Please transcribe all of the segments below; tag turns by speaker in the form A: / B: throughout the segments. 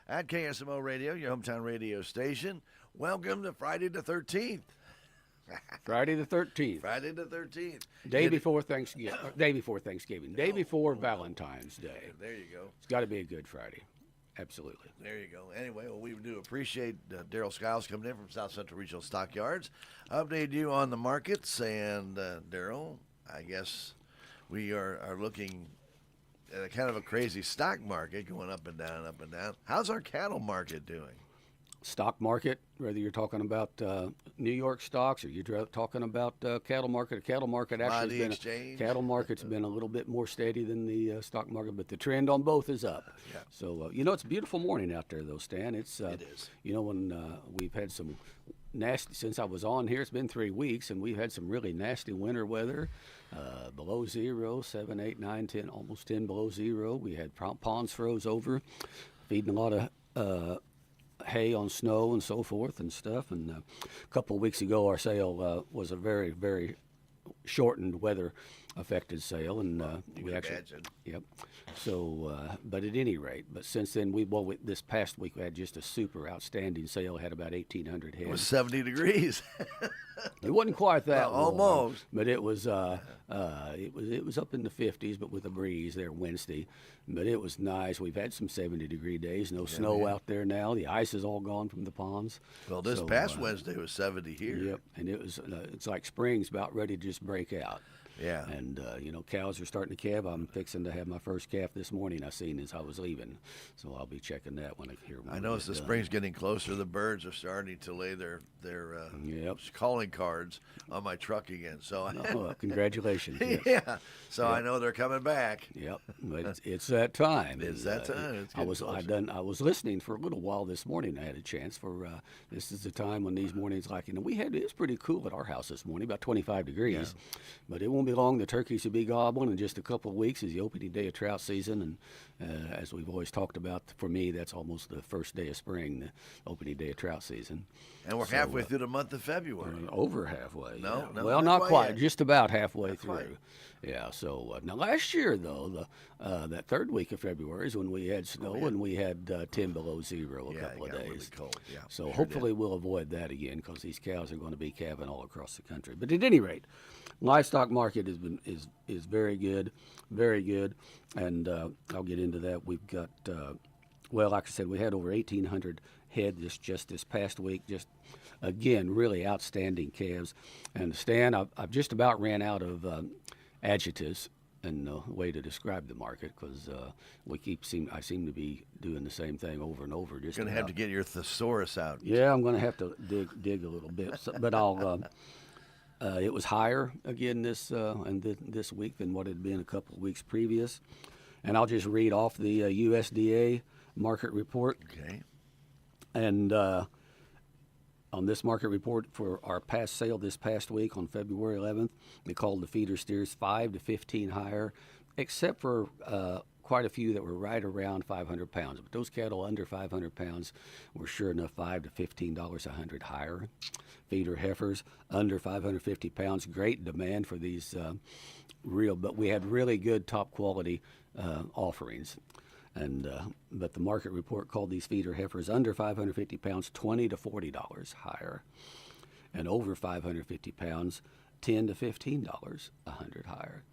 A: at KSMO Radio, your hometown radio station. Welcome to Friday the 13th.
B: Friday the 13th.
A: Friday the 13th.
B: Day before Thanksgiving. Day before Valentine's Day.
A: There you go.
B: It's got to be a good Friday. Absolutely.
A: There you go. Anyway, well, we do appreciate Daryl Skiles coming in from South Central Regional Stockyards. Update you on the markets. And, Daryl, I guess we are looking at a kind of a crazy stock market going up and down, up and down. How's our cattle market doing?
B: Stock market, whether you're talking about New York stocks or you're talking about cattle market. Cattle market actually has been cattle market's been a little bit more steady than the stock market, but the trend on both is up.
A: Yeah.
B: So it's a beautiful morning out there, though, Stan.
A: It is.
B: When we've had some nasty since I was on here. It's been 3 weeks, and we've had some really nasty winter weather, below zero, 7, 8, 9, 10, almost 10 below zero. We had ponds froze over, feeding a lot of hay on snow and so forth and stuff. And a couple of weeks ago, our sale was a very, very shortened weather affected sale, and we actually
A: imagine.
B: Yep. So but at any rate, since then this past week we had just a super outstanding sale. Had about 1,800 head.
A: It was 70 degrees.
B: It wasn't quite that
A: almost
B: warm, but it was up in the 50s, but with a breeze there Wednesday. But it was nice. We've had some 70-degree days. No snow out there now. The ice is all gone from the ponds.
A: Well, this past Wednesday was 70 here.
B: Yep, and it was it's like spring's about ready to just break out.
A: Yeah.
B: And, cows are starting to calve. I'm fixing to have my first calf this morning I seen as I was leaving. So I'll be checking that when I hear.
A: I noticed the spring's getting closer. The birds are starting to lay their calling cards on my truck again. So
B: congratulations. Yes.
A: Yeah. So I know they're coming back.
B: Yep. But it's that time.
A: It's that time.
B: I was listening for a little while this morning. I had a chance for this is the time when these mornings it was pretty cool at our house this morning, about 25 degrees. Yeah. But it won't be long. The turkeys should be gobbling in just a couple of weeks is the opening day of trout season. And as we've always talked about, for me, that's almost the first day of spring, the opening day of trout season.
A: And we're halfway through the month of February.
B: Over halfway.
A: No,
B: yeah. Well, not quite.
A: Yet.
B: Just about halfway
A: not
B: through.
A: Quite.
B: Yeah. So now last year, though, that third week of February is when we had snow and we had 10 below zero a couple of days.
A: Really cold. Yeah,
B: so hopefully we'll avoid that again because these cows are going to be calving all across the country. But at any rate, livestock market is very good, and I'll get into that. We've got like I said, we had over 1,800 head just this past week. Just again, really outstanding calves. And Stan, I've just about ran out of adjectives and way to describe the market because I seem to be doing the same thing over and over. Just
A: going to have to get your thesaurus out.
B: Yeah, I'm going to have to dig a little bit, but I'll. It was higher again this week than what it had been a couple of weeks previous, and I'll just read off the USDA market report.
A: Okay.
B: And on this market report for our past sale this past week on February 11th, they called the feeder steers 5 to 15 higher, except for quite a few that were right around 500 pounds. But those cattle under 500 pounds were sure enough $5 to $15 a hundred higher. Feeder heifers under 550 pounds, great demand for these but we had really good top quality offerings. And but the market report called these feeder heifers under 550 pounds $20 to $40 higher, and over 550 pounds $10 to $15 a hundred higher.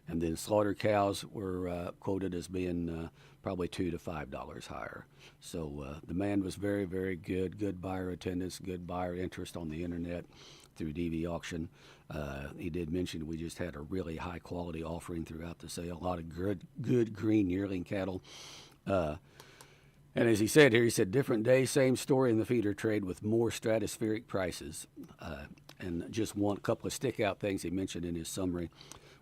B: And then slaughter cows were quoted as being probably $2 to $5 higher. So demand was very, very good. Good buyer attendance, good buyer interest on the internet through DV auction. He did mention we just had a really high quality offering throughout the sale. A lot of good green yearling cattle. And as he said here, he said different day, same story in the feeder trade with more stratospheric prices. And just one couple of stick out things he mentioned in his summary.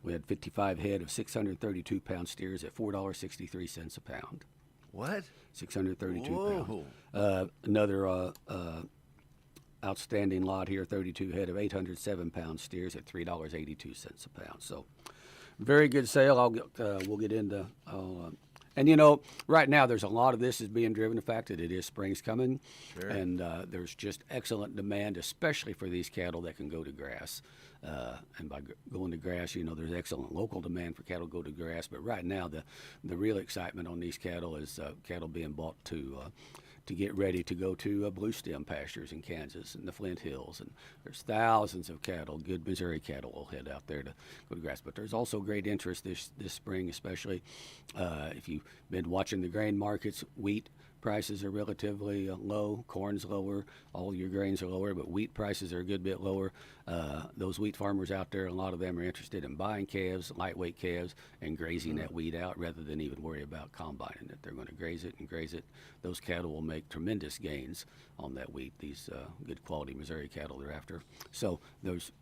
B: We had 55 head of 632-pound steers at $4.63 a pound.
A: What?
B: 632
A: Whoa.
B: pounds. Another outstanding lot here, 32 head of 807-pound steers at $3.82 a pound. So very good sale. We'll get into. I'll And right now there's a lot of this is being driven the fact that it is spring's coming,
A: Sure.
B: and there's just excellent demand, especially for these cattle that can go to grass. And by going to grass, there's excellent local demand for cattle to go to grass. But right now, the real excitement on these cattle is cattle being bought to get ready to go to blue stem pastures in Kansas and the Flint Hills. And there's thousands of cattle, good Missouri cattle will head out there to go to grass. But there's also great interest this spring, especially if you've been watching the grain markets. Wheat prices are relatively low, corn's lower, all your grains are lower, but wheat prices are a good bit lower. Those wheat farmers out there, a lot of them are interested in buying calves, lightweight calves, and grazing that wheat out rather than even worry about combining it. They're going to graze it and graze it. Those cattle will make tremendous gains on that wheat, these good quality Missouri cattle they're after. So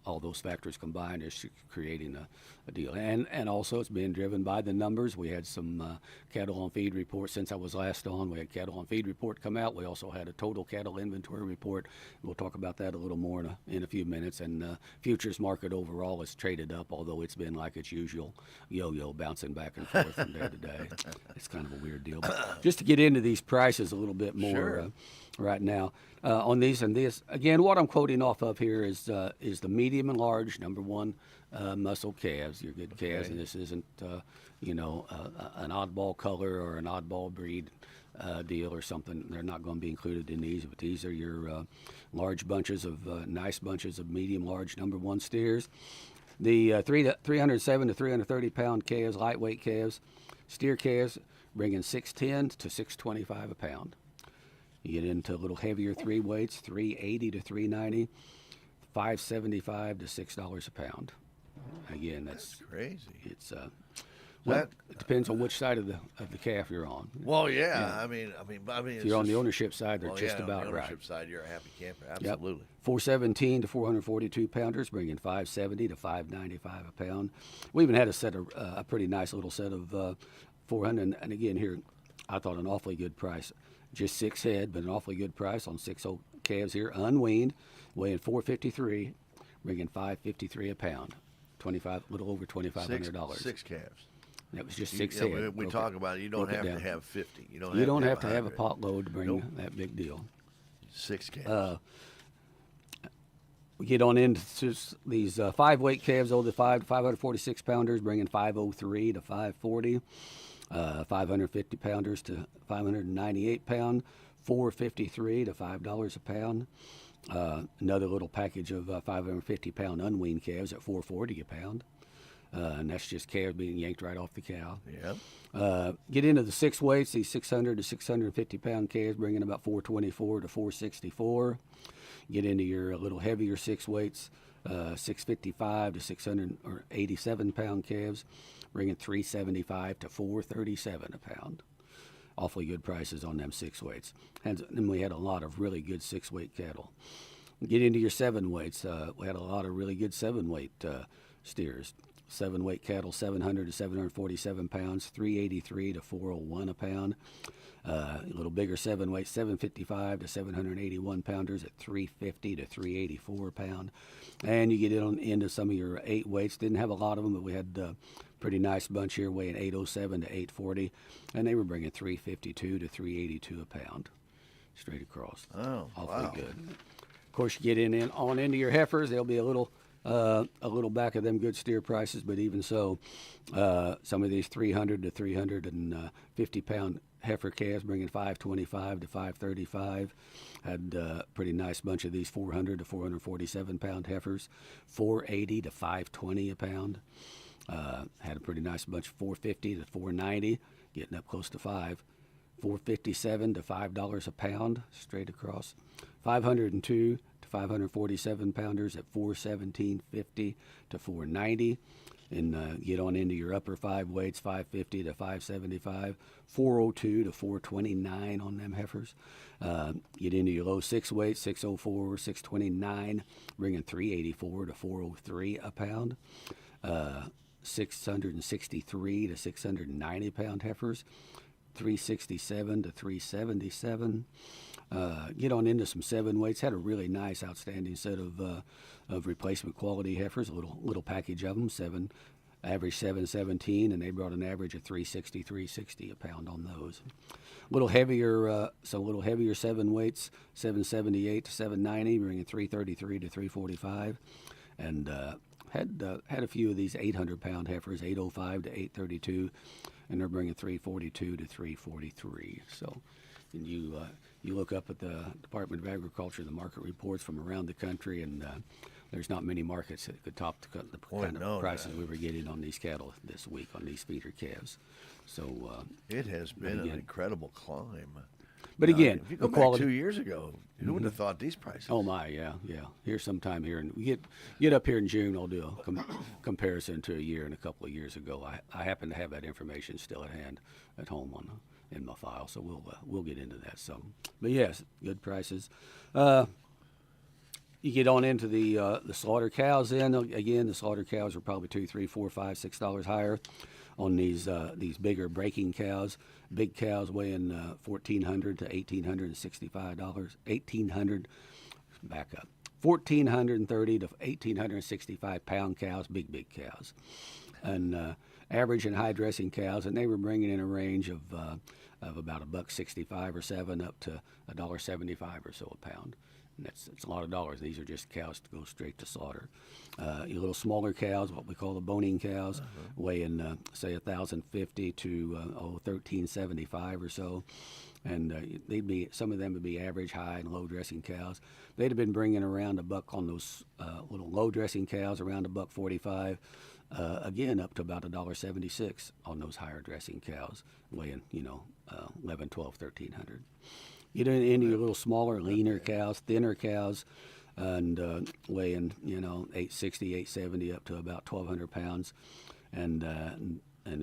B: all those factors combined is creating a deal. And also it's being driven by the numbers. We had some cattle on feed reports since I was last on. We had cattle on feed report come out. We also had a total cattle inventory report. We'll talk about that a little more in a few minutes. And futures market overall is traded up, although it's been like its usual yo-yo, bouncing back and forth from day to day. It's kind of a weird deal. But just to get into these prices a little bit more
A: Sure.
B: right now on these and this, again, what I'm quoting off of here is the medium and large number one muscle calves, your good calves,
A: Okay.
B: and this isn't an oddball color or an oddball breed deal or something. They're not going to be included in these, but these are your large bunches of nice bunches of medium large number one steers. The 307 to 330 pound calves, lightweight calves, steer calves, bringing 610 to 625 a pound. You get into a little heavier three weights, 380 to 390, 575 to $6 a pound. Again, that's
A: Crazy.
B: it's well,
A: That-
B: it depends on which side of the calf you're on.
A: Well, yeah. I mean,
B: If you're on the ownership side, they're
A: well,
B: just
A: yeah,
B: about
A: on the
B: right.
A: ownership side, you're a happy camper.
B: Yep.
A: Absolutely.
B: 417 to 442 pounders, bringing 570 to 595 a pound. We even had a pretty nice little set of 400. And again, here, I thought an awfully good price. Just 6 head, but an awfully good price on 6 old calves here, unweaned, weighing 453, bringing 553 a pound. Little over $2,500.
A: Six calves.
B: That was just
A: You-
B: 6
A: yeah,
B: head.
A: we
B: Broke
A: talk
B: it-
A: about it. You don't
B: broke it
A: have to
B: down.
A: have 50. You don't
B: have to have a
A: 100.
B: pot load to bring
A: Nope.
B: that big deal.
A: 6 calves.
B: We get on into these 5 weight calves, the 546 pounders, bringing 503 to 540, 550 pounders to 598 pound, 453 to $5 a pound. Another little package of 550 pound unweaned calves at 440 a pound. And that's just calves being yanked right off the cow.
A: Yeah.
B: Get into the 6 weights, these 600 to 650 pound calves, bringing about 424 to 464. Get into your little heavier 6 weights, 655 to 687 pound calves, bringing 375 to 437 a pound. Awfully good prices on them 6 weights. And then we had a lot of really good 6 weight cattle. Get into your 7 weights. We had a lot of really good 7 weight steers. 7 weight cattle, 700 to 747 pounds, 383 to 401 a pound. A little bigger 7 weight, 755 to 781 pounders at 350 to 384 a pound. And you get into some of your 8 weights. Didn't have a lot of them, but we had a pretty nice bunch here weighing 807 to 840, and they were bringing 352 to 382 a pound, straight across.
A: Oh,
B: Awfully
A: wow.
B: good. Of course, you get on into your heifers. They'll be a little back of them good steer prices, but even so, some of these 300 to 350 pound heifer calves bringing 525 to 535. Had a pretty nice bunch of these 400 to 447 pound heifers, 480 to 520 a pound. Had a pretty nice bunch, 450 to 490, getting up close to 5. 457 to $5 a pound, straight across. 502 to 547 pounders at 417.50 to 490. And get on into your upper 5 weights, 550 to 575, 402 to 429 on them heifers. Get into your low 6 weights, 604, 629, bringing 384 to 403 a pound. 663 to 690 pound heifers, 367 to 377. Get on into some 7 weights. Had a really nice, outstanding set of replacement quality heifers. A little package of them. average 717, and they brought an average of 360 a pound on those. A little heavier, so a little heavier 7 weights, 778 to 790, bringing 333 to 345, and had a few of these 800-pound heifers, 805 to 832, and they're bringing 342 to 343. So, and you look up at the Department of Agriculture, the market reports from around the country, and there's not many markets that could top the kind of prices we were getting on these cattle this week on these feeder calves. So
A: it has been an incredible climb.
B: But again,
A: if you go back 2 years ago, who would have thought these prices?
B: Oh my, yeah. Here's sometime here, and we get up here in June. I'll do a comparison to a year and a couple of years ago. I happen to have that information still at hand at home in my file, so we'll get into that some. But yes, good prices. You get on into the slaughter cows. Then again, the slaughter cows are probably $2, $3, $4, $5, $6 higher on these bigger breaking cows. Big cows weighing $1,400 to $1,865. Back up. 1,430 to 1,865 pound cows, big cows, and average and high dressing cows, and they were bringing in a range of about $1.65 or $7 up to $1.75 or so a pound. And it's a lot of dollars. These are just cows to go straight to slaughter. Your little smaller cows, what we call the boning cows, weighing say 1,050 to 1,375 or so, and some of them would be average, high, and low dressing cows. They'd have been bringing around a buck on those little low dressing cows, around $1.45. Again, up to about $1.76 on those higher dressing cows, weighing 11, 12, 1,300. Get into your little smaller, leaner cows, thinner cows, and weighing 860, 870 up to about 1,200 pounds, and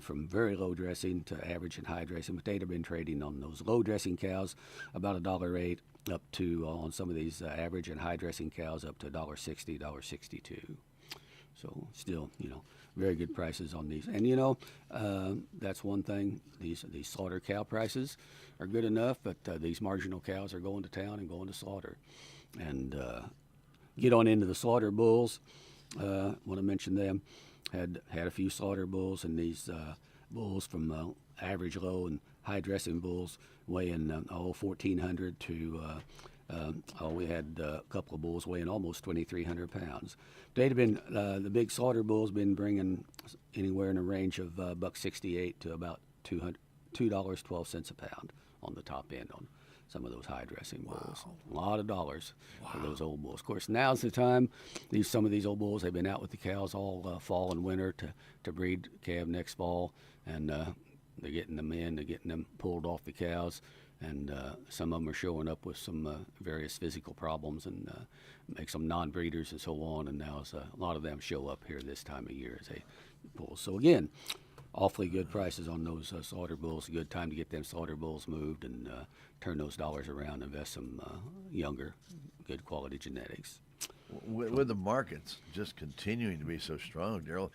B: from very low dressing to average and high dressing. But they'd have been trading on those low dressing cows about $1.08 up to on some of these average and high dressing cows up to $1.60, $1.62. So still, very good prices on these. And that's one thing. These slaughter cow prices are good enough, but these marginal cows are going to town and going to slaughter. And get on into the slaughter bulls. Want to mention them. Had a few slaughter bulls, and these bulls from average, low, and high dressing bulls weighing 1,400 to we had a couple of bulls weighing almost 2,300 pounds. They'd have been the big slaughter bulls been bringing anywhere in a range of $1.68 to about $2.12 a pound on the top end on some of those high dressing bulls. A lot of dollars for those old bulls. Of course, now's the time. Some of these old bulls, they've been out with the cows all fall and winter to breed calf next fall, and they're getting them in, they're getting them pulled off the cows. And some of them are showing up with some various physical problems and make some non-breeders and so on. And now a lot of them show up here this time of year as they pull. So again, awfully good prices on those slaughter bulls. A good time to get them slaughter bulls moved and turn those dollars around, invest some younger, good quality genetics.
A: With the markets just continuing to be so strong, Daryl,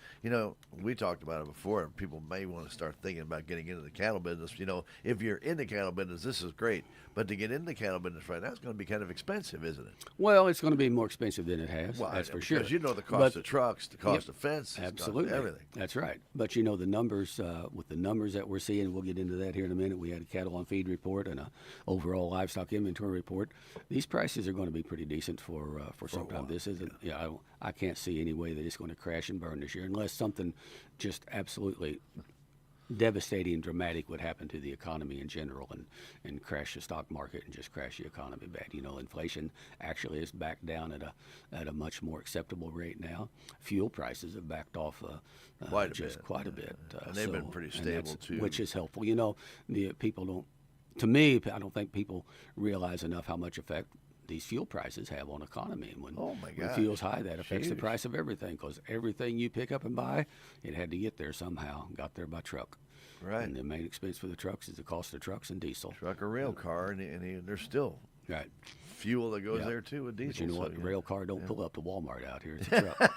A: we talked about it before. People may want to start thinking about getting into the cattle business. If you're in the cattle business, this is great. But to get into the cattle business right now, it's going to be kind of expensive, isn't it?
B: Well, it's going to be more expensive than it has.
A: Well,
B: that's for sure.
A: Because the cost of trucks, the cost of fence,
B: absolutely,
A: everything.
B: That's right. But the numbers, with the numbers that we're seeing, we'll get into that here in a minute. We had a cattle on feed report and a overall livestock inventory report. These prices are going to be pretty decent for some time. This isn't. I can't see any way that it's going to crash and burn this year unless something just absolutely devastating and dramatic would happen to the economy in general and crash the stock market and just crash the economy bad. Inflation actually is back down at a much more acceptable rate now. Fuel prices have backed off quite a bit.
A: And they've been pretty stable too.
B: Which is helpful. The people don't, to me, I don't think people realize enough how much effect these fuel prices have on economy. And when fuel's high, that affects the price of everything, because everything you pick up and buy, it had to get there somehow, got there by truck.
A: Right.
B: And the main expense for the trucks is the cost of trucks and diesel.
A: Truck or rail car, and there's still fuel that goes there too with diesel.
B: But you know what? The rail car don't pull up to Walmart out here. It's a truck.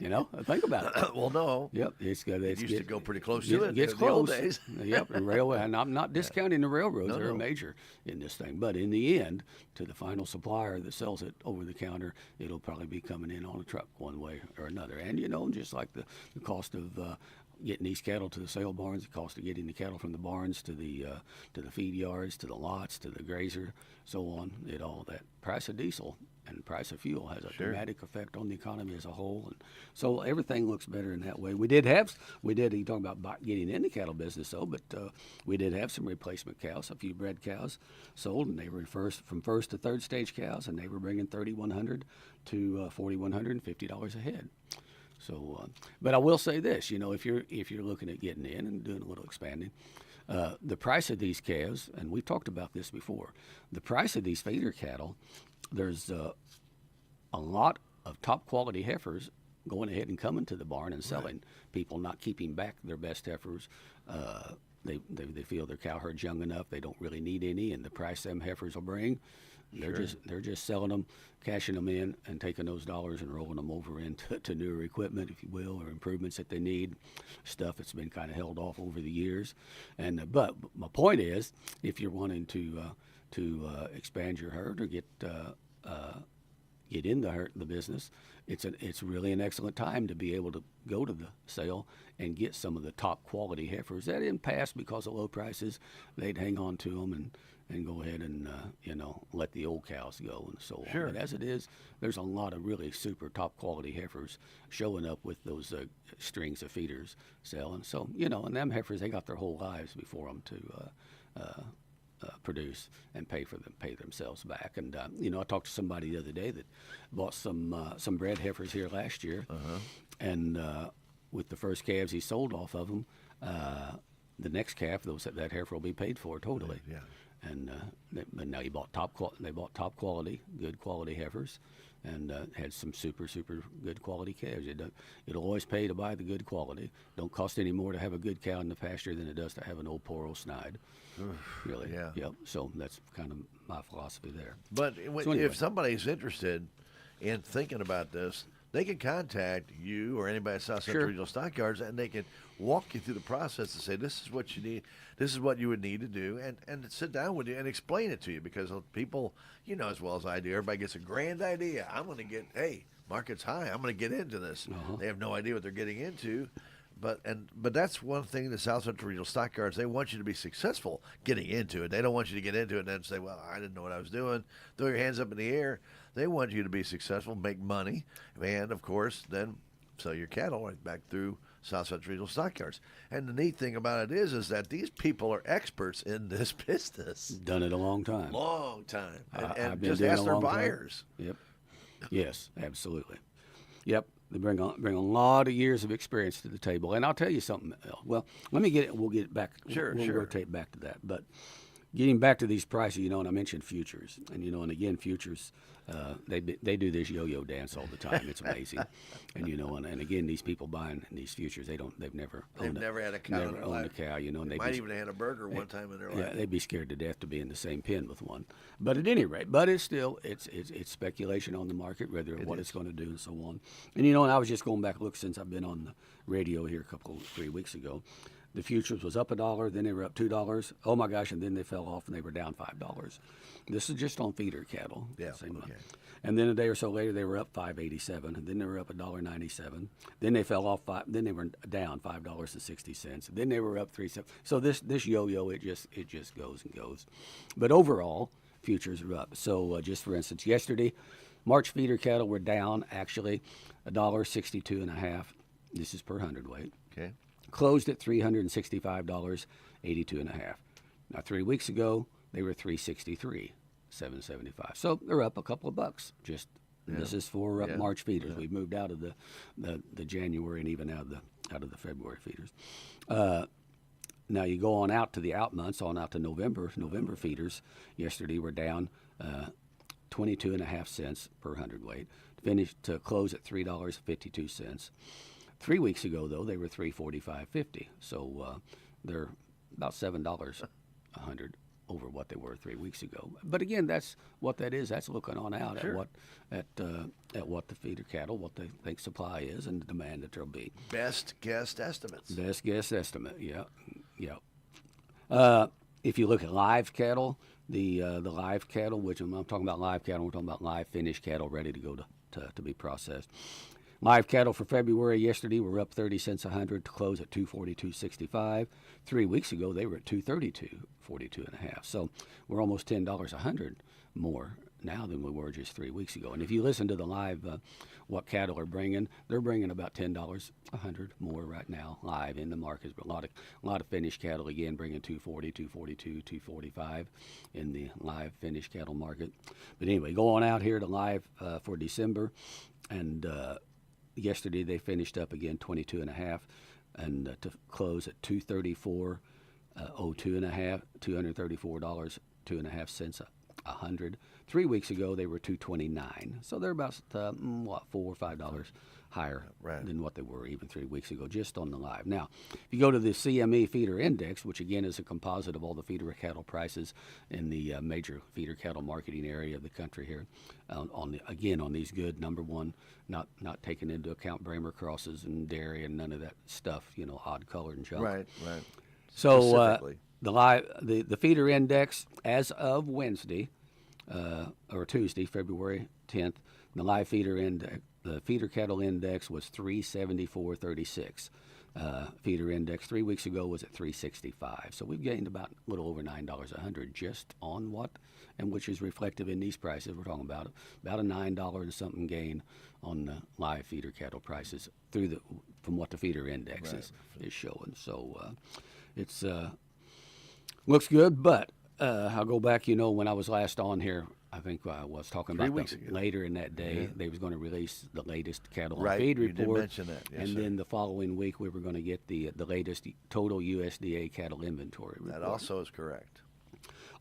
B: You know, think about it.
A: Well, no.
B: Yep,
A: It used to go pretty close to it
B: Gets
A: in the old
B: close.
A: days.
B: Yep, and railway. And I'm not discounting the railroads;
A: No,
B: they're
A: no.
B: major in this thing. But in the end, to the final supplier that sells it over the counter, it'll probably be coming in on a truck one way or another. And you know, just like the cost of getting these cattle to the sale barns, the cost of getting the cattle from the barns to the feed yards, to the lots, to the grazer, so on. That price of diesel and price of fuel has a dramatic effect on the economy as a whole, and so everything looks better in that way. You talking about getting in the cattle business though, but we did have some replacement cows, a few bred cows sold, and they were from first to third stage cows, and they were bringing $3,100 to $4,150 a head. So, but I will say this, you know, if you're looking at getting in and doing a little expanding, the price of these calves, and we've talked about this before, the price of these feeder cattle, there's a lot of top quality heifers going ahead and coming to the barn and selling. Right. People not keeping back their best heifers. They feel their cow herd's young enough, they don't really need any, and the price them heifers will bring, they're just selling them, cashing them in, and taking those dollars and rolling them over into newer equipment, if you will, or improvements that they need, stuff that's been kind of held off over the years. And but my point is, if you're wanting to expand your herd or get in the business, it's really an excellent time to be able to go to the sale and get some of the top quality heifers that in past, because of low prices, they'd hang on to them and go ahead and let the old cows go and so on. But as it is, there's a lot of really super top quality heifers showing up with those strings of feeders selling. So and them heifers, they got their whole lives before them to produce and pay themselves back. And I talked to somebody the other day that bought some bred heifers here last year, and with the first calves he sold off of them, the next calf, that heifer will be paid for totally.
A: Yeah.
B: And but now they bought top quality, good quality heifers, and had some super good quality calves. It'll always pay to buy the good quality. Don't cost any more to have a good cow in the pasture than it does to have an old poor old snide. Really.
A: Yeah.
B: Yep. So that's kind of my philosophy there.
A: But
B: anyway,
A: if somebody's interested in thinking about this, they can contact you or anybody at South Central Regional Stockyards, and they can walk you through the process and say, this is what you need, this is what you would need to do, and sit down with you and explain it to you, because people, as well as I do, everybody gets a grand idea. I'm going to get, market's high, I'm going to get into this. They have no idea what they're getting into. But that's one thing the South Central Regional Stockyards, they want you to be successful getting into it. They don't want you to get into it and then say, well, I didn't know what I was doing, throw your hands up in the air. They want you to be successful, make money, and, of course, then sell your cattle right back through South Central Regional Stockyards. And the neat thing about it is that these people are experts in this business.
B: Done it a long time.
A: Long time. And
B: I've been
A: just
B: doing
A: ask
B: it a
A: their
B: long time.
A: buyers.
B: Yep. Yes, absolutely. Yep. They bring a lot of years of experience to the table. And I'll tell you something else. Well, we'll get it back.
A: Sure.
B: We'll rotate back to that. But getting back to these prices, and I mentioned futures. And, and again, futures, they do this yo-yo dance all the time. It's amazing. And, and again, these people buying these futures, they've never
A: had a cow.
B: Never owned a cow,
A: They might even have had a burger one time in their life.
B: Yeah, they'd be scared to death to be in the same pen with one. But at any rate, it's still it's speculation on the market, whether what it's going to do and so on. And and I was just going back look since I've been on the radio here 3 weeks ago. The futures was up $1, then they were up $2. Oh my gosh! And then they fell off and they were down $5. This is just on feeder cattle.
A: Yeah.
B: Same
A: Okay.
B: And then a day or so later, they were up $5.87, and then they were up $1.97. Then they fell off then they were down $5.60. Then they were up 3 cents. So this yo-yo, it just goes and goes. But overall, futures are up. So just for instance, yesterday, March feeder cattle were down actually $1.62.5. This is per hundredweight.
A: Okay.
B: Closed at $365.82.5. Now 3 weeks ago, they were $363.775. So they're up a couple of bucks. This is for March feeders. Yeah. We've moved out of the January and even out of the February feeders. Now you go on out to the out months, on out to November. November feeders yesterday were down 22.5 cents per hundredweight. Finished to close at $3.52. 3 weeks ago, though, they were $345.50. So they're about $7 a hundred over what what they were 3 weeks ago. But again, that's what that is. That's looking on out
A: Sure.
B: at what the feeder cattle, what they think supply is, and the demand that there'll be.
A: Best guess estimates.
B: Best guess estimate. Yeah, yeah. If you look at live cattle, the live cattle, which I'm talking about live cattle, we're talking about live finished cattle ready to go to be processed. Live cattle for February yesterday were up 30 cents a hundred to close at 242.65. 3 weeks ago they were at 232.42 and a half. So we're almost $10 a hundred more now than we were just 3 weeks ago. And if you listen to the live, what cattle are bringing, they're bringing about $10 a hundred more right now live in the markets. But a lot of finished cattle again bringing 240, 242, 245 in the live finished cattle market. But anyway, going out here to live for December, and yesterday they finished up again 22 and a half, and to close at 234.02 and a half, $234 2.5 a hundred. 3 weeks ago they were 229, so they're about $4 or $5 higher than what they were even 3 weeks ago, just on the live. Now, if you go to the CME feeder index, which again is a composite of all the feeder cattle prices in the major feeder cattle marketing area of the country here, on these good number one, not taking into account Bramer crosses and dairy and none of that stuff, odd colored and junk.
A: Right.
B: So the feeder index as of Wednesday or Tuesday, February 10th, the live feeder index, the feeder cattle index was 374.36. Feeder index 3 weeks ago was at 365. So we've gained about a little over $9 a hundred just on what, and which is reflective in these prices we're talking about a $9 and something gain on the live feeder cattle prices from what the feeder index is showing. So it's looks good, but I'll go back. When I was last on here, I think I was talking
A: 3
B: about
A: weeks ago.
B: Later in that day, they was going to release the latest cattle on
A: Right,
B: feed
A: you
B: report.
A: did mention that. Yes,
B: and
A: sir.
B: then the following week, we were going to get the latest total USDA cattle inventory report.
A: That also is correct.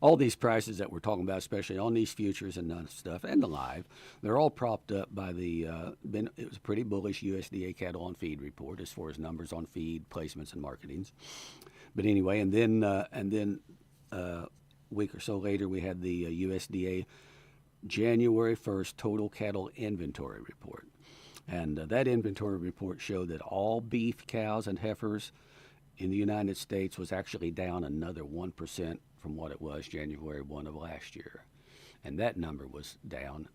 B: All these prices that we're talking about, especially on these futures and stuff, and the live, they're all propped up by it was a pretty bullish USDA cattle on feed report as far as numbers on feed, placements, and marketings. But anyway, and then a week or so later, we had the USDA January 1st total cattle inventory report. And that inventory report showed that all beef cows and heifers in the United States was actually down another 1% from what it was January 1 of last year. And that number was down,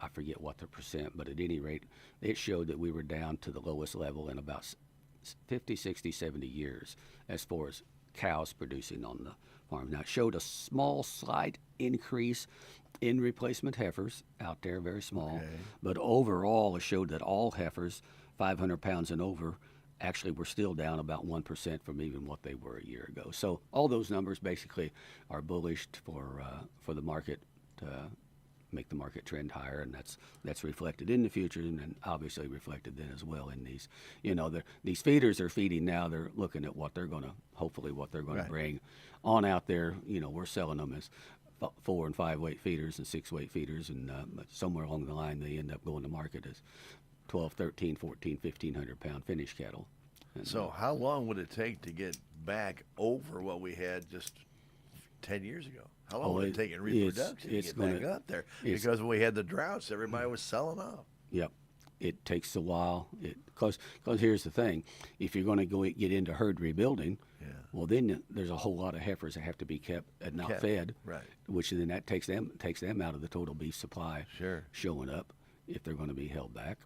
B: I forget what the percent, but at any rate, it showed that we were down to the lowest level in about 50, 60, 70 years as far as cows producing on the farm. Now, it showed a slight increase in replacement heifers out there, very small.
A: Okay.
B: But overall, it showed that all heifers, 500 pounds and over, actually were still down about 1% from even what they were a year ago. So all those numbers basically are bullish for the market to make the market trend higher, and that's reflected in the futures, and then obviously reflected then as well in these. These feeders are feeding now. They're looking at what they're going to bring on out there. We're selling them as 4 and 5 weight feeders and 6 weight feeders, and somewhere along the line they end up going to market as 12, 13, 14, 1,500 pound finished cattle. And,
A: So how long would it take to get back over what we had just 10 years ago? How long would it take in reproduction to get back up there? Because when we had the droughts, everybody was selling off.
B: Yep. It takes a while. Because here's the thing. If you're going to get into herd rebuilding, well, then there's a whole lot of heifers that have to be kept and not fed,
A: right?
B: Which then that takes them out of the total beef supply
A: Sure.
B: showing up if they're going to be held back.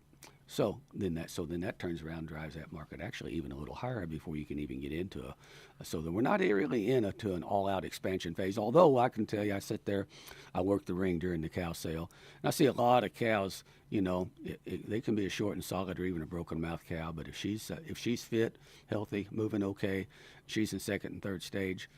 B: So then that turns around and drives that market actually even a little higher before you can even get into so that we're not really to an all-out expansion phase. Although I can tell you, I sit there, I work the ring during the cow sale, and I see a lot of cows. They can be a short and solid or even a broken mouth cow, but if she's fit, healthy, moving okay, she's in second and third stage.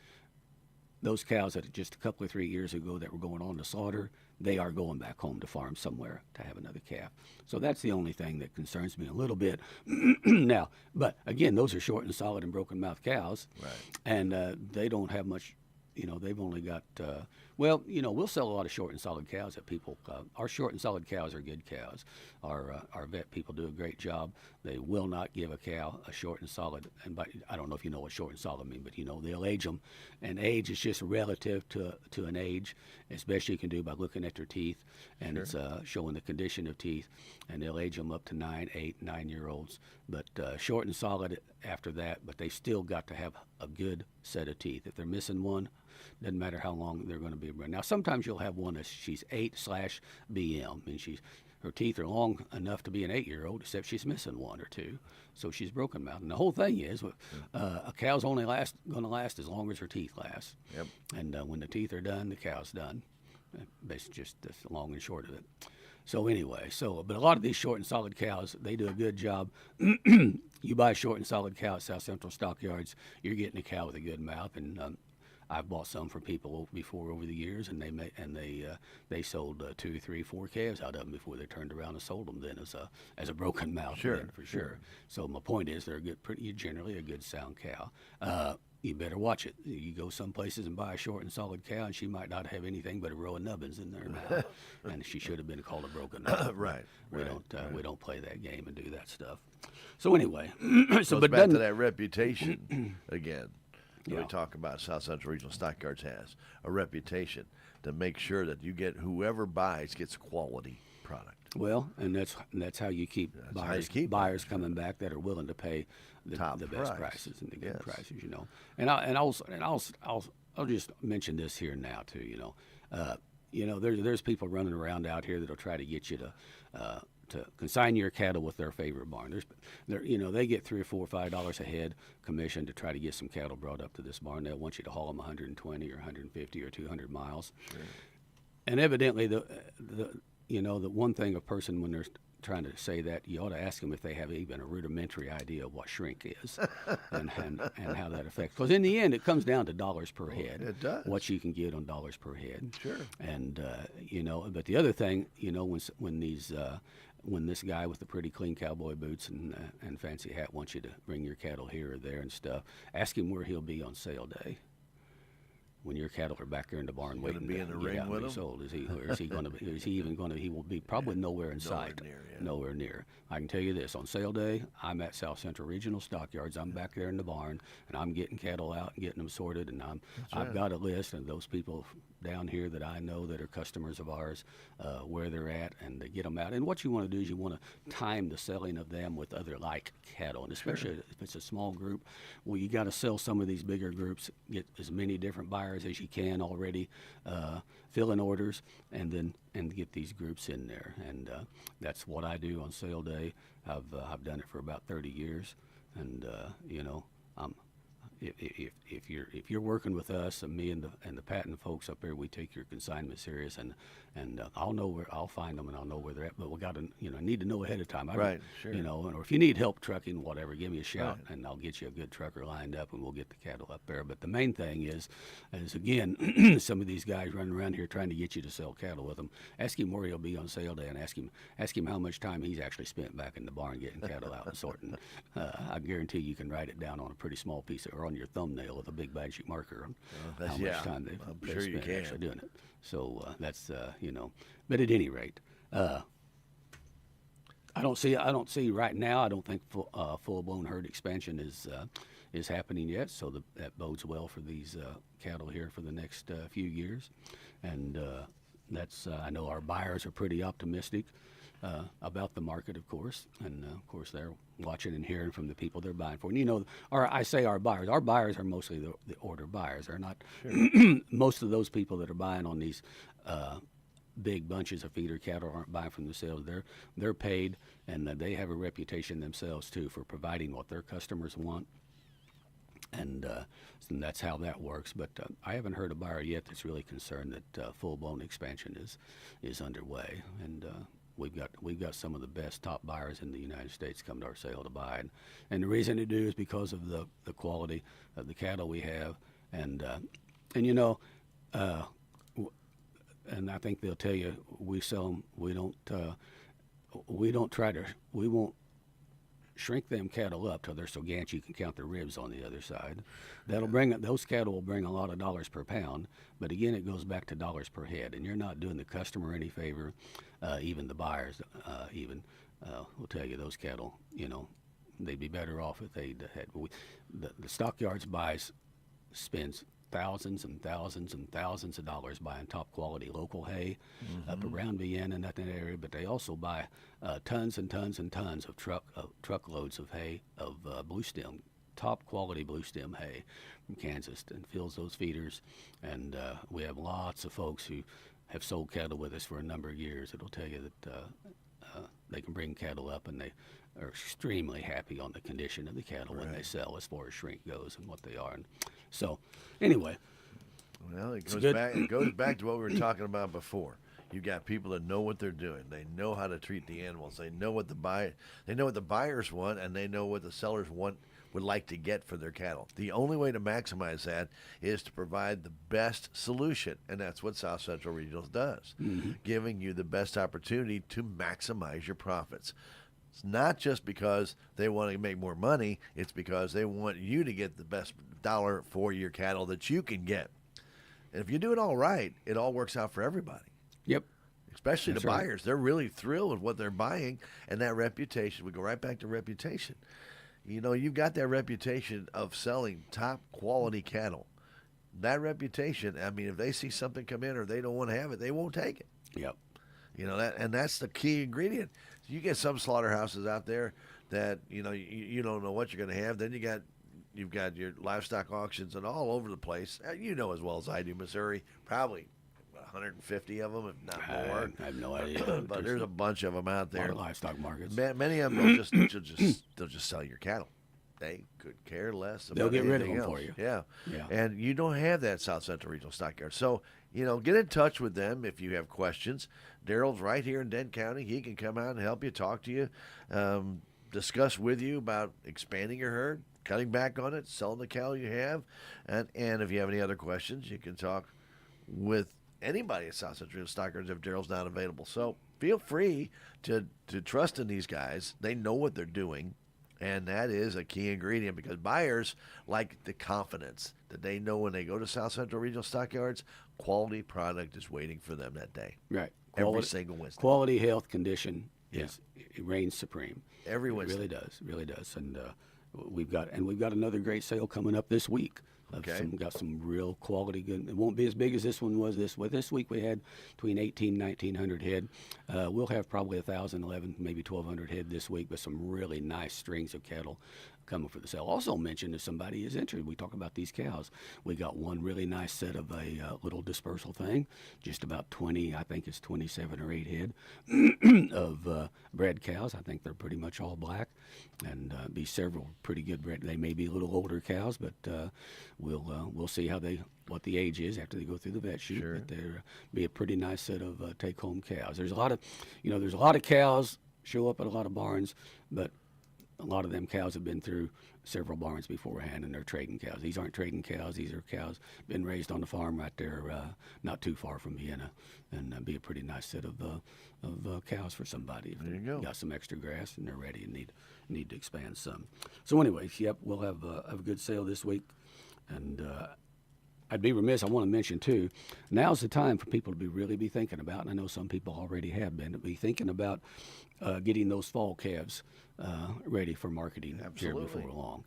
B: Those cows that just a couple of 3 years ago that were going on to slaughter, they are going back home to farm somewhere to have another calf. So that's the only thing that concerns me a little bit now. But again, those are short and solid and broken mouth cows,
A: Right.
B: and they don't have much they've only got, well, we'll sell a lot of short and solid cows that people, our short and solid cows are good cows. Our vet people do a great job. They will not give a cow a short and solid, and I don't know if you know what short and solid mean, but they'll age them, and age is just relative to an age, as best you can do by looking at their teeth, and it's showing the condition of teeth, and they'll age them up to 9, 8, 9-year-olds, but short and solid after that, but they still got to have a good set of teeth. If they're missing one, doesn't matter how long they're going to be around. Now, sometimes you'll have one that she's 8/BM, and her teeth are long enough to be an 8-year-old, except she's missing one or two, so she's broken mouth. And the whole thing is, a cow's only going to last as long as her teeth last.
A: Yep.
B: And when the teeth are done, the cow's done. Basically, just that's the long and short of it. So anyway, but a lot of these short and solid cows, they do a good job. You buy a short and solid cow at South Central Stockyards, you're getting a cow with a good mouth, and I've bought some from people before over the years, and they sold 2, 3, 4 calves out of them before they turned around and sold them then as a broken mouth.
A: Sure,
B: for sure. So my point is, they're generally a good sound cow. You better watch it. You go some places and buy a short and solid cow, and she might not have anything but a row of nubbins in their mouth, and she should have been called a broken mouth.
A: Right.
B: We don't play that game and do that stuff. So anyway,
A: Goes back to that reputation again. that
B: Yeah.
A: we talk about South Central Regional Stockyards has a reputation to make sure that you get whoever buys gets quality product.
B: Well, and that's how you keep
A: how you keep
B: buyers coming back that are willing to pay the best
A: price.
B: prices and the good
A: Yes.
B: prices, And I'll just mention this here now too. There's people running around out here that'll try to get you to consign your cattle with their favorite barn. They get $3 or $4 or $5 a head commission to try to get some cattle brought up to this barn. They'll want you to haul them 120 or 150 or 200 miles.
A: Sure.
B: And evidently, the one thing a person, when they're trying to say that, you ought to ask them if they have even a rudimentary idea of what shrink is and how that affects. Because in the end, it comes down to dollars per head.
A: It does.
B: What you can get on dollars per head.
A: Sure.
B: And but the other thing, when this guy with the pretty clean cowboy boots and fancy hat wants you to bring your cattle here or there and stuff, ask him where he'll be on sale day. When your cattle are back there in the barn waiting
A: be
B: to
A: in the
B: get
A: ring
B: out and
A: with
B: be
A: him?
B: sold, is he going to be? Is he even going to? He will be probably nowhere in sight.
A: near, yeah.
B: Nowhere near. I can tell you this: on sale day, I'm at South Central Regional Stockyards. I'm back there in the barn, and I'm getting cattle out and getting them sorted. And I've got a list of those people down here that I know that are customers of ours, where they're at, and to get them out. And what you want to do is you want to time the selling of them with other like cattle, and especially if it's a small group. Well, you got to sell some of these bigger groups, get as many different buyers as you can already, fill in orders, and get these groups in there. And that's what I do on sale day. I've done it for about 30 years, and if you're working with us and me and the patent folks up there, we take your consignment serious, and I'll find them and I'll know where they're at. But we got to need to know ahead of time.
A: Right, sure.
B: Or if you need help trucking, whatever, give me a shout and I'll get you a good trucker lined up and we'll get the cattle up there. But the main thing is again, some of these guys running around here trying to get you to sell cattle with them. Ask him where he'll be on sale day and ask him how much time he's actually spent back in the barn getting cattle out and sorting. I guarantee you can write it down on a pretty small piece or on your thumbnail with a big magic marker on how much time they've spent actually doing it. So that's but at any rate, I don't see right now. I don't think full-blown herd expansion is happening yet. So that bodes well for these cattle here for the next few years, and I know our buyers are pretty optimistic about the market, of course, and of course they're watching and hearing from the people they're buying for. And I say our buyers. Our buyers are mostly the order buyers. They're not most of those people that are buying on these big bunches of feeder cattle aren't buying from themselves. They're paid, and they have a reputation themselves too for providing what their customers want. And that's how that works. But I haven't heard a buyer yet that's really concerned that full-blown expansion is underway. And we've got some of the best top buyers in the United States come to our sale to buy, and the reason they do is because of the quality of the cattle we have, and I think they'll tell you we sell them. We won't shrink them cattle up till they're so gaunt you can count the ribs on the other side. Those cattle will bring a lot of dollars per pound, but again, it goes back to dollars per head, and you're not doing the customer any favor, even the buyers, will tell you those cattle, they'd be better off if they'd had. The stockyards spends thousands and thousands and thousands of dollars buying top quality local hay up around Vienna and that area, but they also buy tons and tons and tons of truckloads of hay of blue stem, top quality blue stem hay from Kansas, and fills those feeders. And we have lots of folks who have sold cattle with us for a number of years. It'll tell you that they can bring cattle up, and they are extremely happy on the condition of the cattle when they sell, as far as shrink goes and what they are. And so, anyway,
A: well, it goes back to what we were talking about before. You got people that know what they're doing. They know how to treat the animals. They know what the buyers want, and they know what the sellers would like to get for their cattle. The only way to maximize that is to provide the best solution, and that's what South Central Regional does, giving you the best opportunity to maximize your profits. It's not just because they want to make more money, it's because they want you to get the best dollar for your cattle that you can get. And if you do it all right, it all works out for everybody.
B: Yep.
A: Especially
B: That's
A: the
B: right.
A: buyers. They're really thrilled with what they're buying, and that reputation. We go right back to reputation. You've got that reputation of selling top quality cattle. That reputation, I mean, if they see something come in or they don't want to have it, they won't take it.
B: Yep.
A: And that's the key ingredient. You get some slaughterhouses out there that, you don't know what you're going to have. Then you've got your livestock auctions and all over the place. You know as well as I do, Missouri, probably 150 of them, if not more.
B: I have no idea.
A: But there's a bunch of them out
B: a lot
A: there.
B: of livestock markets.
A: Many of them they'll just sell your cattle. They could care less about
B: They'll get rid of
A: anything
B: them
A: else.
B: for you.
A: Yeah.
B: Yeah.
A: And you don't have that South Central Regional Stockyard. So, get in touch with them if you have questions. Daryl's right here in Dent County. He can come out and help you, talk to you, discuss with you about expanding your herd, cutting back on it, selling the cattle you have. And if you have any other questions, you can talk with anybody at South Central Regional Stockyards if Daryl's not available. So feel free to trust in these guys. They know what they're doing. And that is a key ingredient, because buyers like the confidence that they know when they go to South Central Regional Stockyards, quality product is waiting for them that day.
B: Right.
A: Every single Wednesday.
B: Quality, health, condition it reigns supreme.
A: Every Wednesday.
B: It really does. And we've got another great sale coming up this week.
A: Okay.
B: Got some real quality good. It won't be as big as this one was. This week we had between 1,900 head. We'll have probably 1,000, 11, maybe 1,200 head this week, with some really nice strings of cattle coming for the sale. Also mentioned, if somebody is interested, we talk about these cows. We got one really nice set of a little dispersal thing, just about 20, I think it's 27 or 8 head of bred cows. I think they're pretty much all black, and be several pretty good bred. They may be a little older cows, but we'll see what the age is after they go through the vet chute.
A: Sure.
B: But they're be a pretty nice set of take-home cows. There's a lot of cows show up at a lot of barns, but a lot of them cows have been through several barns beforehand, and they're trading cows. These aren't trading cows. These are cows been raised on the farm right there, not too far from Vienna, and be a pretty nice set of cows for somebody. If
A: There you go.
B: Got some extra grass and they're ready and need to expand some. So anyways, yep, we'll have a good sale this week, and I'd be remiss. I want to mention too. Now's the time for people to really be thinking about, and I know some people already have been, to be thinking about getting those fall calves ready for marketing here
A: Absolutely.
B: before long.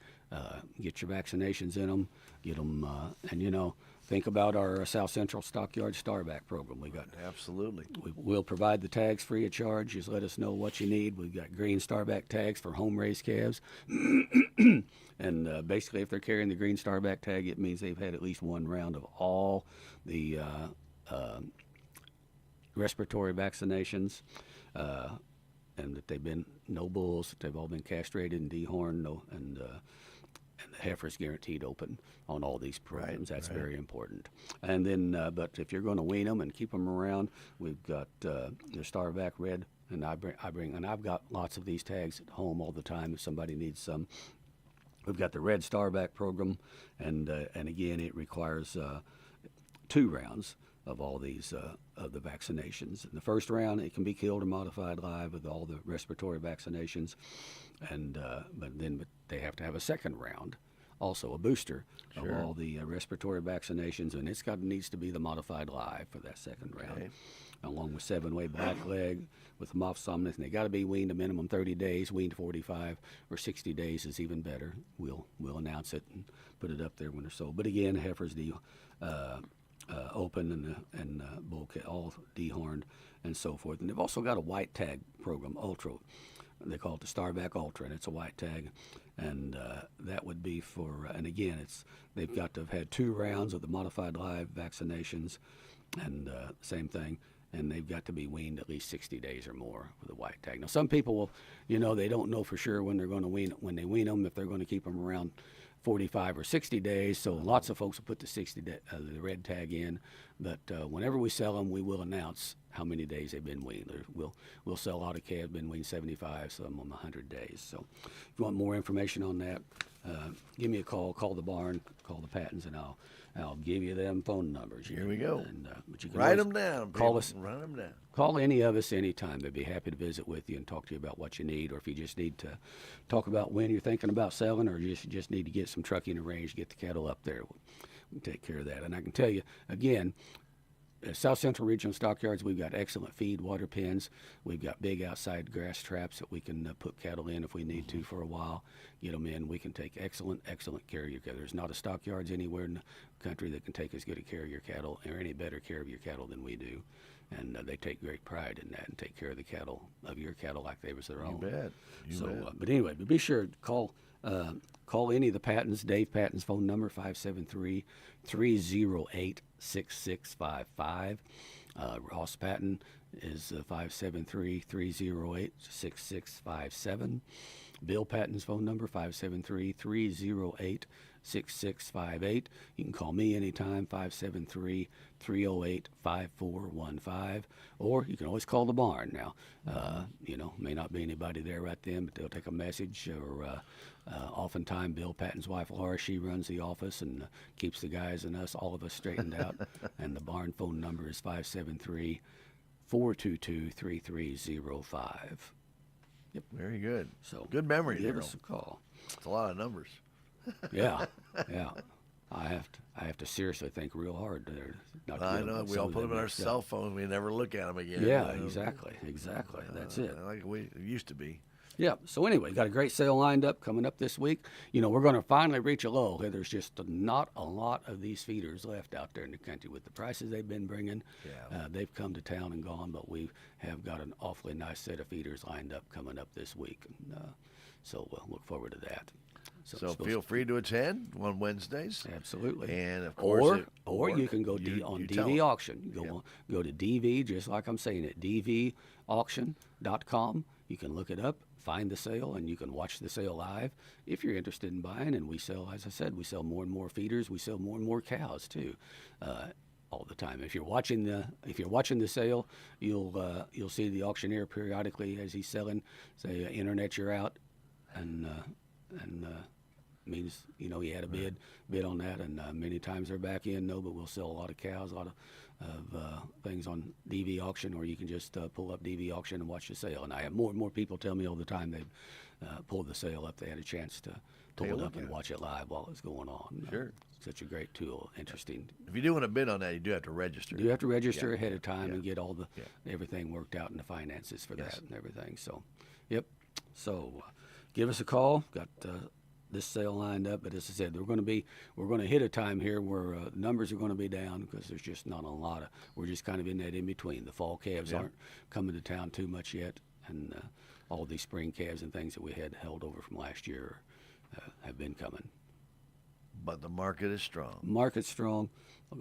B: Get your vaccinations in them. Get them, and think about our South Central Stockyard Starback program. We got.
A: Absolutely.
B: We'll provide the tags free of charge. Just let us know what you need. We've got green Starback tags for home-raised calves. And basically, if they're carrying the green Starback tag, it means they've had at least one round of all the respiratory vaccinations, and that they've been no bulls, that they've all been castrated and dehorned, and the heifer's guaranteed open on all these programs. That's very important. And then, but if you're going to wean them and keep them around, we've got the Starback Red, and I've got lots of these tags at home all the time if somebody needs some. We've got the Red Starback program, and again, it requires 2 rounds of all these of the vaccinations. In the first round, it can be killed or modified live with all the respiratory vaccinations, and but they have to have a second round, also a booster of all the respiratory vaccinations, and needs to be the modified live for that second round, along with 7-way blackleg with mopsomnus. And they got to be weaned a minimum 30 days. Weaned 45 or 60 days is even better. We'll announce it and put it up there when they're sold. But again, heifers open and bull all dehorned and so forth. And they've also got a white tag program, Ultra. They call it the Starback Ultra, and it's a white tag, and that would be for. And again, they've got to have had 2 rounds of the modified live vaccinations, and same thing. And they've got to be weaned at least 60 days or more with a white tag. Now, some people will, they don't know for sure when they're going to when they wean them, if they're going to keep them around 45 or 60 days. So lots of folks will put the red tag in. But whenever we sell them, we will announce how many days they've been weaned. We'll sell a lot of calves been weaned 75, some of them 100 days. So if you want more information on that, give me a call. Call the barn. Call the Pattons, and I'll give you them phone numbers.
A: Here we go.
B: And, but you can
A: write them down.
B: Call us.
A: Write them down.
B: Call any of us anytime. They'd be happy to visit with you and talk to you about what you need, or if you just need to talk about when you're thinking about selling, or you just need to get some trucking arranged, get the cattle up there. We'll take care of that. And I can tell you, again, South Central Regional Stockyards, we've got excellent feed water pens. We've got big outside grass traps that we can put cattle in if we need to for a while. Get them in. We can take excellent care of your cattle. There's not a stockyards anywhere in the country that can take as good a care of your cattle or any better care of your cattle than we do. And they take great pride in that and take care of the cattle, of your cattle, like they was their own.
A: You bet. You bet.
B: But anyway, but be sure to call any of the Pattons. Dave Patton's phone number, 573-308-6655. Ross Patton is 573-308-6657. Bill Patton's phone number, 573-308-6658. You can call me anytime, 573-308-5415. Or you can always call the barn. Now, may not be anybody there right then, but they'll take a message. Or oftentimes Bill Patton's wife, Laura, she runs the office and keeps the guys and all of us straightened out. And the barn phone number is 573-422-3305. Yep.
A: Very good.
B: So
A: good memory,
B: give
A: Daryl.
B: us a call.
A: It's a lot of numbers.
B: Yeah. I have to seriously think real hard there.
A: I know. We all put them in our cell phone. We never look at them again.
B: Yeah, exactly. That's it.
A: Like we used to be.
B: Yeah. So anyway, got a great sale lined up coming up this week. We're going to finally reach a low. There's just not a lot of these feeders left out there in the country with the prices they've been bringing.
A: Yeah.
B: They've come to town and gone, but we have got an awfully nice set of feeders lined up coming up this week. And, so we'll look forward to that.
A: So feel free to attend on Wednesdays.
B: Absolutely.
A: And of course,
B: or you can go on DV auction. Go to DV, just like I'm saying it, dvauction.com. You can look it up, find the sale, and you can watch the sale live if you're interested in buying. And we sell, as I said, we sell more and more feeders. We sell more and more cows too, all the time. If you're watching the sale, you'll see the auctioneer periodically as he's selling. Say, internet, you're out, and means he had a bid on that, and many times they're back in. No, but we'll sell a lot of cows, a lot of things on DV auction, or you can just pull up DV auction and watch the sale. And I have more and more people tell me all the time they've pulled the sale up. They had a chance to pull it up and watch it live while it's going on.
A: Sure.
B: Such a great tool, interesting.
A: If you do want to bid on that, you do have to register.
B: You have to register ahead of time and get all everything worked out and the finances for that and everything. So, yep. So, give us a call. Got this sale lined up, but as I said, we're going to hit a time here where numbers are going to be down because there's just not a lot of. We're just kind of in that in between. The fall calves aren't coming to town too much yet, and all these spring calves and things that we had held over from last year have been coming.
A: But the market is strong.
B: Market's strong.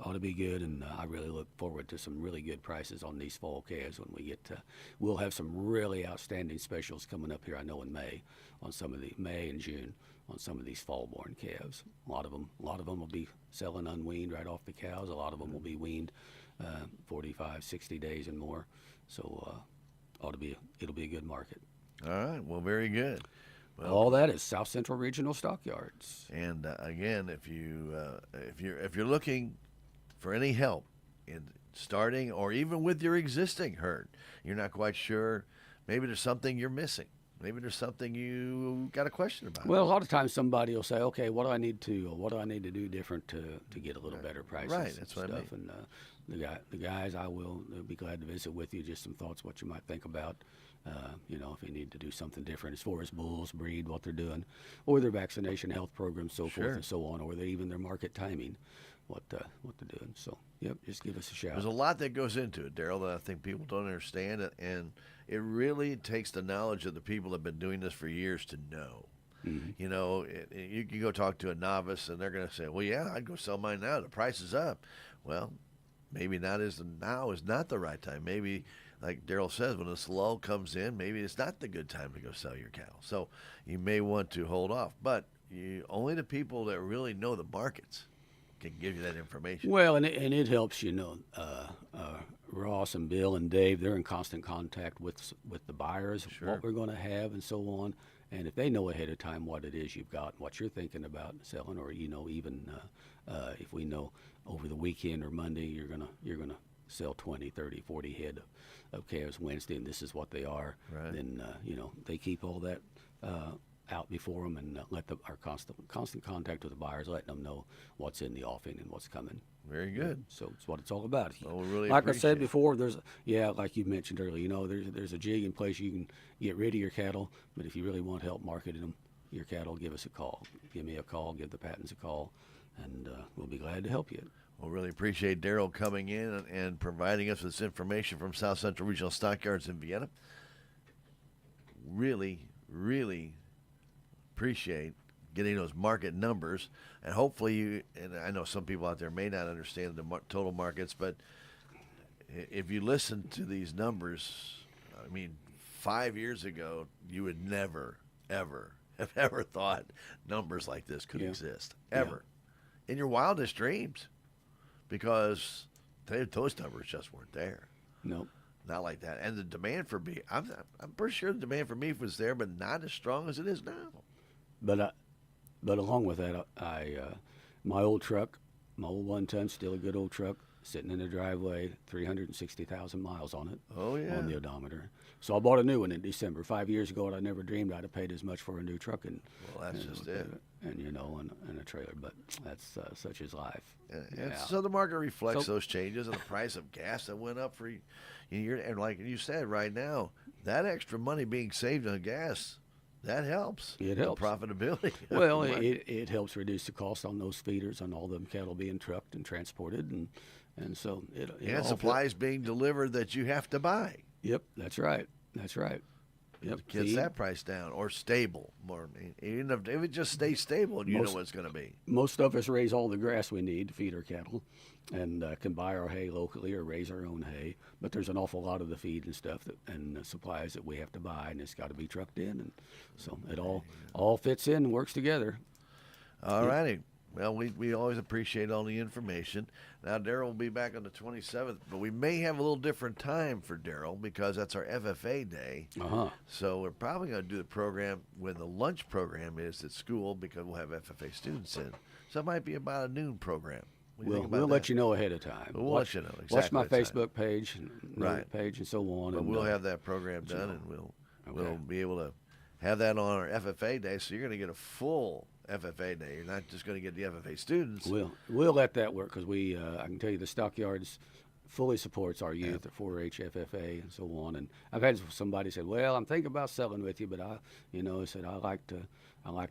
B: Ought to be good, and I really look forward to some really good prices on these fall calves when we get to. We'll have some really outstanding specials coming up here. I know in May and June on some of these fall-born calves. A lot of them will be selling unweaned right off the cows. A lot of them will be weaned 45, 60 days and more. So it'll be a good market.
A: All right. Well, very good. Well,
B: all that is South Central Regional Stockyards.
A: And again, if you're looking for any help in starting or even with your existing herd. You're not quite sure. Maybe there's something you're missing. Maybe there's something you got a question about.
B: Well, a lot of times somebody will say, "Okay, what do I need to do different to get a little better prices?"
A: Right, that's what I
B: stuff.
A: mean.
B: And the guys, they'll be glad to visit with you. Just some thoughts, what you might think about. If you need to do something different as far as bulls, breed, what they're doing, or their vaccination, health programs, so
A: Sure.
B: forth and so on, or even their market timing, what they're doing. So, yep, just give us a shout.
A: There's a lot that goes into it, Daryl, that I think people don't understand, and it really takes the knowledge of the people that have been doing this for years to know.
B: Mm-hmm.
A: You know, you can go talk to a novice, and they're going to say, "Well, yeah, I'd go sell mine now. The price is up." Well, maybe now is not the right time. Maybe, like Daryl says, when this lull comes in, maybe it's not the good time to go sell your cattle. So you may want to hold off. But only the people that really know the markets can give you that information.
B: Well, and it helps, Ross and Bill and Dave, they're in constant contact with the buyers,
A: Sure.
B: what we're going to have and so on. And if they know ahead of time what it is you've got, what you're thinking about selling, or, even if we know over the weekend or Monday you're gonna sell 20, 30, 40 head of calves Wednesday, and this is what they are,
A: Right.
B: then, they keep all that out before them and let our constant contact with the buyers, letting them know what's in the offing and what's coming.
A: Very good.
B: So it's what it's all about.
A: Well, we really
B: like I
A: appreciate
B: said
A: it.
B: before, like you mentioned earlier, there's a jig in place you can get rid of your cattle, but if you really want help marketing them, your cattle, give us a call. Give me a call, give the Pattons a call, and we'll be glad to help you.
A: Well, really appreciate Daryl coming in and providing us with this information from South Central Regional Stockyards in Vienna. Really, really appreciate getting those market numbers, and hopefully and I know some people out there may not understand the total markets, but if you listen to these numbers, I mean, 5 years ago, you would never, ever have ever thought numbers like this could exist, ever, in your wildest dreams, because those numbers just weren't there.
B: Nope.
A: Not like that. And the demand for beef, I'm pretty sure the demand for beef was there, but not as strong as it is now.
B: But along with that, my old truck, my old 1-ton, still a good old truck, sitting in the driveway, 360,000 miles on it.
A: Oh, yeah.
B: On the odometer. So I bought a new one in December. 5 years ago, and I never dreamed I'd have paid as much for a new truck.
A: Well, that's just it.
B: And a trailer. But that's such is life.
A: And so the market reflects those changes, and the price of gas that went up for year. And like you said, right now, that extra money being saved on gas, that helps.
B: It helps.
A: The profitability.
B: Well, it helps reduce the cost on those feeders, on all them cattle being trucked and transported, and so it
A: and supplies being delivered that you have to buy.
B: Yep, that's right. Yep,
A: It gets that price down or stable. More, even if it just stays stable, you know what it's going to be.
B: Most of us raise all the grass we need to feed our cattle, and can buy our hay locally or raise our own hay. But there's an awful lot of the feed and stuff and supplies that we have to buy, and it's got to be trucked in, and so it all fits in and works together.
A: All righty. Well, we always appreciate all the information. Now, Daryl will be back on the 27th, but we may have a little different time for Daryl because that's our FFA day.
B: Uh-huh.
A: So we're probably going to do the program when the lunch program is at school because we'll have FFA students in. So it might be about a noon program.
B: We'll let you know ahead of time.
A: We'll let you know exactly.
B: Watch my
A: what time.
B: Facebook page, page, and so on.
A: But we'll have that program done, and we'll be able to have that on our FFA day. So you're going to get a full FFA day. You're not just going to get the FFA students.
B: We'll let that work because I can tell you the Stockyards fully supports our youth, the 4-H, FFA, and so on. And I've had somebody say, "Well, I'm thinking about selling with you, but I said I like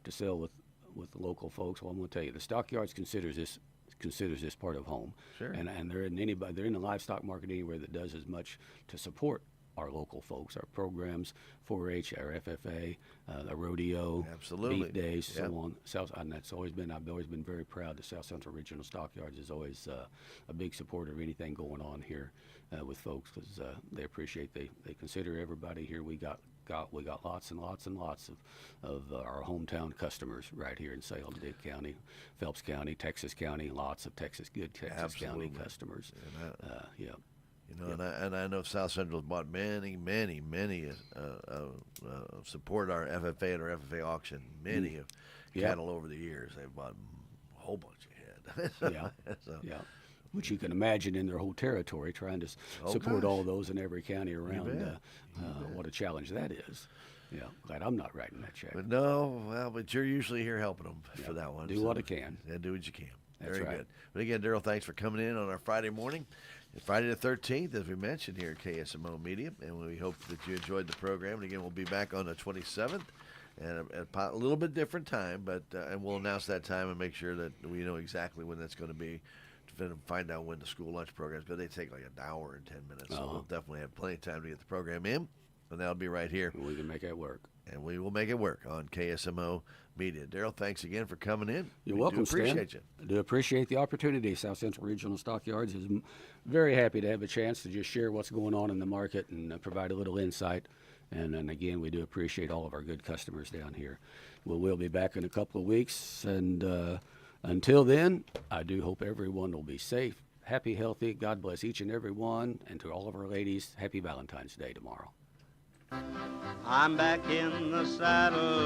B: to sell with the local folks." Well, I'm going to tell you, the Stockyards considers this part of home.
A: Sure.
B: And they're in the livestock market anywhere that does as much to support our local folks, our programs, 4-H, our FFA, the rodeo,
A: absolutely,
B: beef days, so on. And I've always been very proud. The South Central Regional Stockyards is always a big supporter of anything going on here with folks because they appreciate they consider everybody here. We got lots and lots and lots of our hometown customers right here in Salem, Dick County, Phelps County, Texas County, lots of good Texas County customers.
A: And I know South Central's bought many support our FFA and our FFA auction. Many of cattle over the years. They've bought a whole bunch of head.
B: which you can imagine in their whole territory, trying to
A: Oh,
B: support
A: gosh.
B: all those in every county around.
A: bet.
B: What a challenge that is. Yeah, glad I'm not writing that check.
A: But no, well, but you're usually here helping them for that one.
B: Do what I can.
A: Yeah, do what you can.
B: That's
A: Very
B: right.
A: good. But again, Daryl, thanks for coming in on our Friday morning. Friday the 13th, as we mentioned here at KSMO Media, and we hope that you enjoyed the program. And again, we'll be back on the 27th and a little bit different time, but and we'll announce that time and make sure that we know exactly when that's going to be to find out when the school lunch programs, but they take like an hour and 10 minutes, so we'll definitely have plenty of time to get the program in, and that'll be right here.
B: We can make that work.
A: And we will make it work on KSMO Media. Daryl, thanks again for coming in.
B: You're
A: We
B: welcome,
A: do appreciate
B: Stan.
A: you.
B: I do appreciate the opportunity. South Central Regional Stockyards is very happy to have a chance to just share what's going on in the market and provide a little insight. And again, we do appreciate all of our good customers down here. We'll be back in a couple of weeks. And until then, I do hope everyone will be safe, happy, healthy. God bless each and every one. And to all of our ladies, happy Valentine's Day tomorrow.
C: I'm back in the saddle.